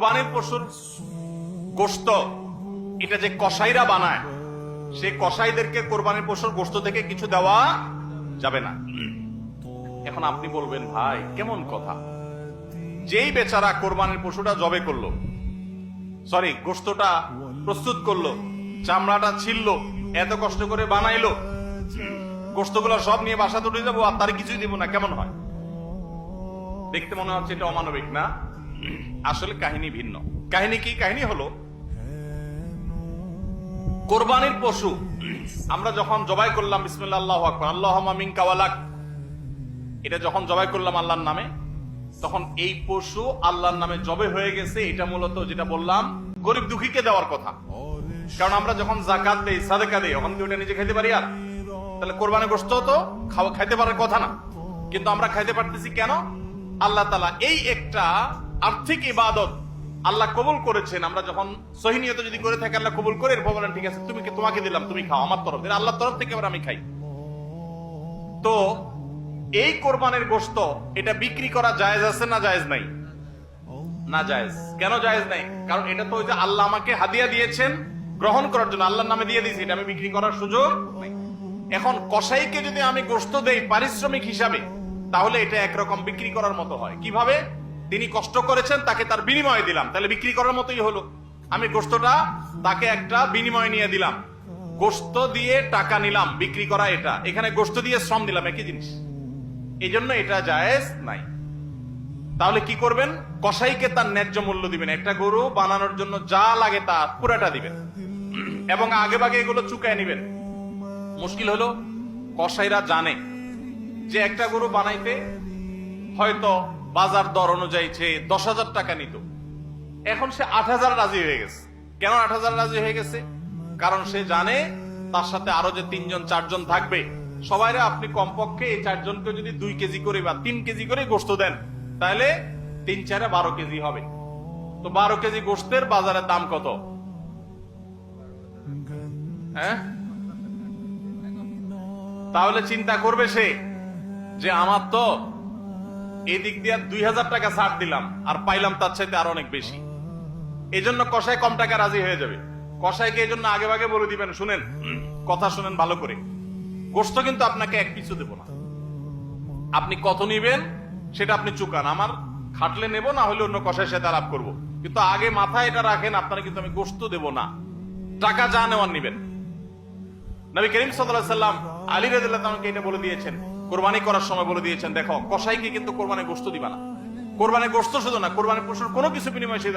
কোরবানির পশুর গোশত এটা যে কসাইরা বানায়, সেই কসাইদেরকে কোরবানির পশুর গোশত থেকে কিছু দেওয়া যাবে না। এখন আপনি বলবেন, ভাই কেমন কথা, যেই বেচারা কোরবানির পশুটা জবে করলো, সরি গোশতটা প্রস্তুত করলো, চামড়াটা ছিললো, এত কষ্ট করে বানাইলো, গোশতগুলো সব নিয়ে বাসা তুলে যাবো আর তার কিছুই দিব না, কেমন হয়? দেখতে মনে হচ্ছে এটা অমানবিক না? আসলে কাহিনী ভিন্ন। কাহিনী কি? কাহিনী হলো, কোরবানির পশু আমরা যখন জবাই করলাম বিসমিল্লাহ আল্লাহু আকবার আল্লাহুম্মা মিনকা ওয়ালাক, এটা যখন জবাই করলাম আল্লাহর নামে, তখন এই পশু আল্লাহর নামে জবে হয়ে গেছে। এটা মূলত যেটা বললাম, গরিব দুঃখীকে দেওয়ার কথা। কারণ আমরা যখন যাকাত দেই, সাদেকা দেই, তখন কি ওটা নিজে খেতে পারি? আর তাহলে কোরবানির গোশত তো খাইতে পারার কথা না, কিন্তু আমরা খাইতে পারতেছি কেন? আল্লাহ তাআলা এই একটা আর্থিক ইবাদত আল্লাহ কবুল করেছেন। আমরা যখন সহি নিয়ত যদি করে থাকি, আল্লাহ কবুল করে এরপর বলেন ঠিক আছে তোমাকে দিলাম, তুমি খাও, আমার তরফ থেকে, আল্লাহর তরফ থেকে আবার আমি খাই। তো এই কোরবানির গোশত এটা বিক্রি করা জায়েজ আছে না জায়েজ নাই? না জায়েজ। কেন জায়েজ নাই? কারণ এটা তো ওই যে আল্লাহ আমাকে হাদিয়া দিয়েছেন গ্রহণ করার জন্য, আল্লাহর নামে দিয়ে দিয়েছি, এটা আমি বিক্রি করার সুযোগ নাই। এখন কসাইকে যদি আমি গোশত দেই পারিশ্রমিক হিসাবে, তাহলে এটা একরকম বিক্রি করার মতো হয়। কিভাবে? তিনি কষ্ট করেছেন, তাকে তার বিনিময়ে দিলাম, তাহলে বিক্রি করার মতোই হলো। আমি গোশতটা তাকে একটা বিনিময় নিয়ে দিলাম, গোশত দিয়ে টাকা নিলাম, বিক্রি করা এটা, এখানে গোশত দিয়ে শ্রম দিলাম, একই জিনিস। এই জন্য এটা জায়েজ নাই। তাহলে কি করবেন? কসাইকে তার ন্যায্য মূল্য দিবেন। একটা গরু বানানোর জন্য যা লাগে তা পুরাটা দিবেন এবং আগে ভাগে এগুলো চুকায় নিবেন। মুশকিল হলো, কসাইরা জানে যে একটা গরু বানাইতে হয়তো বাজার দর অনুযায়ী 10,000 টাকা নিত, এখন সে 8,000 রাজি হয়ে গেছে। কেন 8,000 রাজি হয়ে গেছে? কারণ সে জানে তার সাথে আরো যে 3-4 জন থাকবে, সবাইরে আপনি কমপক্ষে এই 4 জনকে যদি 2 কেজি করে বা 3 কেজি করে গোশত দেন, তাহলে 3-4 12 কেজি হবে। তো 12 কেজি গোশতের বাজারের দাম কত? হ্যাঁ, তাহলে চিন্তা করবে সে যে আমার তো এদিক দিয়ে 2,000 টাকা ছাড় দিলাম আর পাইলাম তার চাইতে আরো অনেক বেশি। এই জন্য কসাই কম টাকা রাজি হয়ে যাবে। কসাইকে এই জন্য আগে ভাগে বলে দিবেন, শুনেন, কথা শুনেন ভালো করে, গোশত কিন্তু আপনাকে এক পিছু দেব না, আপনি কত নিবেন সেটা আপনি চুকান, আমার খাটলে নেব, না হলে অন্য কসাইয়ের সাথে আলাপ করবো, কিন্তু আগে মাথায় এটা রাখেন, আপনারা কিন্তু আমি গোশত দেব না, টাকা যা নেওয়ার নিবেন। নবী করিম সাল্লাল্লাহু আলাইহি সাল্লাম আলী রাদিয়াল্লাহু তাআলাকে এটা বলে দিয়েছেন, কোরবানি করার সময় বলে দিয়েছেন, দেখো কসাইকে কিন্তু কোরবানির গোশত দিবা না। কোরবানির গোশত শুধু না, কোরবানির পশুর কোনো কিছু বিনিময়ে সে